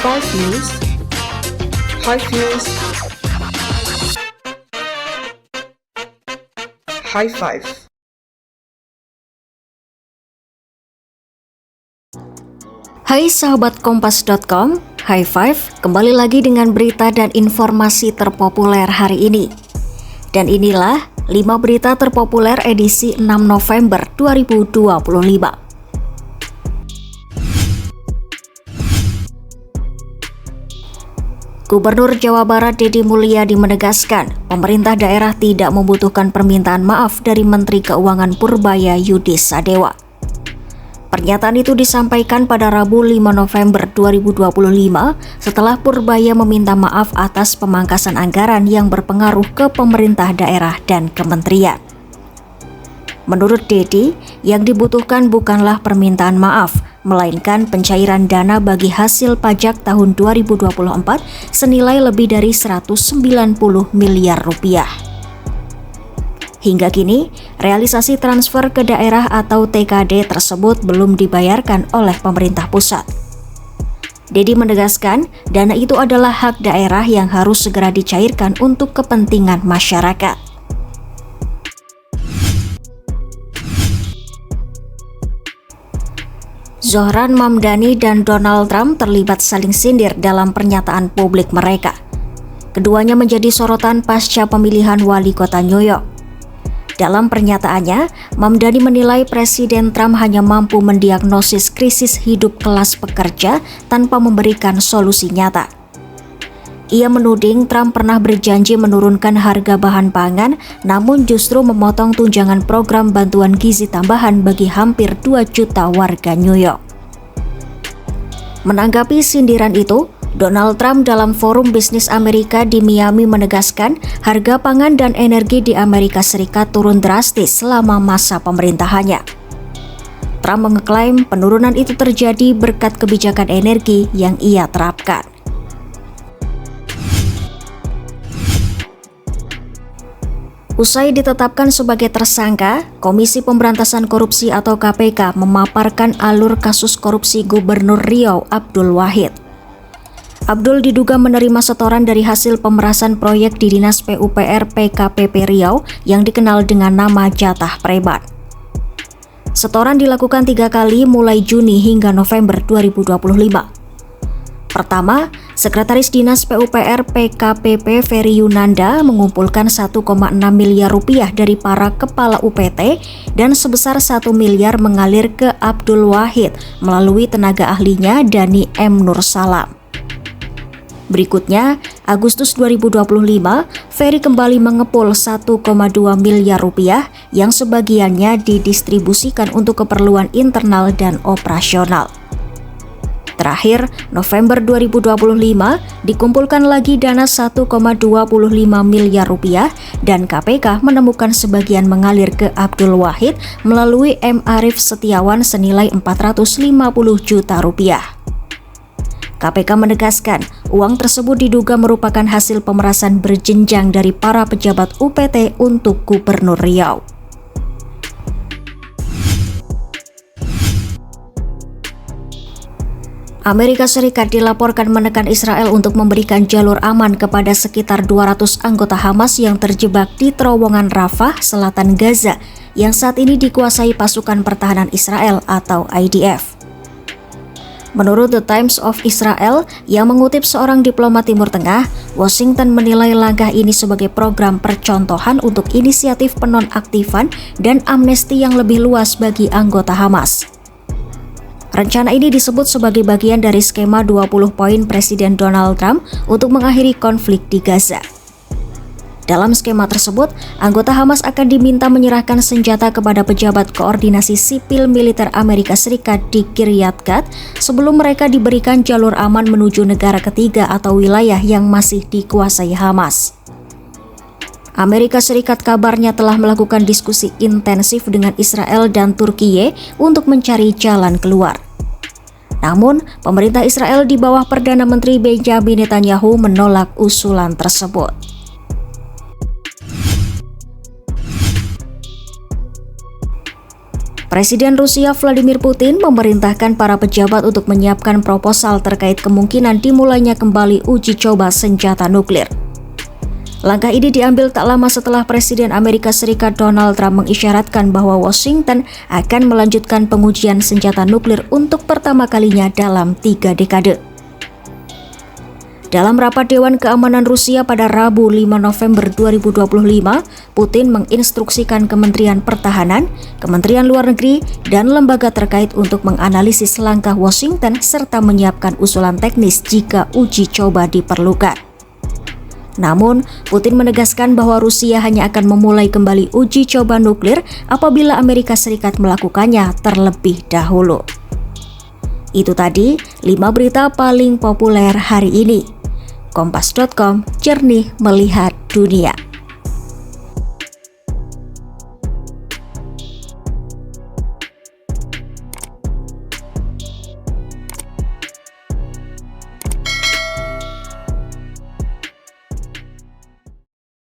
Five News. Five News. High Five. Hai sahabat kompas.com, High Five kembali lagi dengan berita dan informasi terpopuler hari ini. Dan inilah 5 berita terpopuler edisi 6 November 2025. Gubernur Jawa Barat Deddy Mulyadi menegaskan, pemerintah daerah tidak membutuhkan permintaan maaf dari Menteri Keuangan Purbaya Yudi Sadewa. Pernyataan itu disampaikan pada Rabu 5 November 2025 setelah Purbaya meminta maaf atas pemangkasan anggaran yang berpengaruh ke pemerintah daerah dan kementerian. Menurut Deddy, yang dibutuhkan bukanlah permintaan maaf, melainkan pencairan dana bagi hasil pajak tahun 2024 senilai lebih dari 190 miliar rupiah. Hingga kini, realisasi transfer ke daerah atau TKD tersebut belum dibayarkan oleh pemerintah pusat. Deddy menegaskan, dana itu adalah hak daerah yang harus segera dicairkan untuk kepentingan masyarakat. Zohran Mamdani dan Donald Trump terlibat saling sindir dalam pernyataan publik mereka. Keduanya menjadi sorotan pasca pemilihan wali kota New York. Dalam pernyataannya, Mamdani menilai Presiden Trump hanya mampu mendiagnosis krisis hidup kelas pekerja tanpa memberikan solusi nyata. Ia menuding Trump pernah berjanji menurunkan harga bahan pangan, namun justru memotong tunjangan program bantuan gizi tambahan bagi hampir 2 juta warga New York. Menanggapi sindiran itu, Donald Trump dalam Forum Bisnis Amerika di Miami menegaskan harga pangan dan energi di Amerika Serikat turun drastis selama masa pemerintahannya. Trump mengeklaim penurunan itu terjadi berkat kebijakan energi yang ia terapkan. Usai ditetapkan sebagai tersangka, Komisi Pemberantasan Korupsi atau KPK memaparkan alur kasus korupsi Gubernur Riau Abdul Wahid. Abdul diduga menerima setoran dari hasil pemerasan proyek di Dinas PUPR PKPP Riau yang dikenal dengan nama Jatah Preban. Setoran dilakukan 3 kali mulai Juni hingga November 2025. Pertama, Sekretaris Dinas PUPR PKPP Ferry Yunanda mengumpulkan 1,6 miliar rupiah dari para kepala UPT dan sebesar 1 miliar mengalir ke Abdul Wahid melalui tenaga ahlinya Dani M. Nursalam. Berikutnya, Agustus 2025, Ferry kembali mengepul 1,2 miliar rupiah yang sebagiannya didistribusikan untuk keperluan internal dan operasional. Terakhir, November 2025, dikumpulkan lagi dana 1,25 miliar rupiah dan KPK menemukan sebagian mengalir ke Abdul Wahid melalui M. Arif Setiawan senilai 450 juta rupiah. KPK menegaskan, uang tersebut diduga merupakan hasil pemerasan berjenjang dari para pejabat UPT untuk Gubernur Riau. Amerika Serikat dilaporkan menekan Israel untuk memberikan jalur aman kepada sekitar 200 anggota Hamas yang terjebak di terowongan Rafah, selatan Gaza, yang saat ini dikuasai pasukan pertahanan Israel atau IDF. Menurut The Times of Israel yang mengutip seorang diplomat Timur Tengah, Washington menilai langkah ini sebagai program percontohan untuk inisiatif penonaktifan dan amnesti yang lebih luas bagi anggota Hamas. Rencana ini disebut sebagai bagian dari skema 20 poin Presiden Donald Trump untuk mengakhiri konflik di Gaza. Dalam skema tersebut, anggota Hamas akan diminta menyerahkan senjata kepada pejabat koordinasi sipil militer Amerika Serikat di Kiryat Gat sebelum mereka diberikan jalur aman menuju negara ketiga atau wilayah yang masih dikuasai Hamas. Amerika Serikat kabarnya telah melakukan diskusi intensif dengan Israel dan Turkiye untuk mencari jalan keluar. Namun, pemerintah Israel di bawah Perdana Menteri Benjamin Netanyahu menolak usulan tersebut. Presiden Rusia Vladimir Putin memerintahkan para pejabat untuk menyiapkan proposal terkait kemungkinan dimulainya kembali uji coba senjata nuklir. Langkah ini diambil tak lama setelah Presiden Amerika Serikat Donald Trump mengisyaratkan bahwa Washington akan melanjutkan pengujian senjata nuklir untuk pertama kalinya dalam 3 dekade. Dalam rapat Dewan Keamanan Rusia pada Rabu 5 November 2025, Putin menginstruksikan Kementerian Pertahanan, Kementerian Luar Negeri, dan lembaga terkait untuk menganalisis langkah Washington serta menyiapkan usulan teknis jika uji coba diperlukan. Namun, Putin menegaskan bahwa Rusia hanya akan memulai kembali uji coba nuklir apabila Amerika Serikat melakukannya terlebih dahulu. Itu tadi 5 berita paling populer hari ini. Kompas.com, jernih melihat dunia.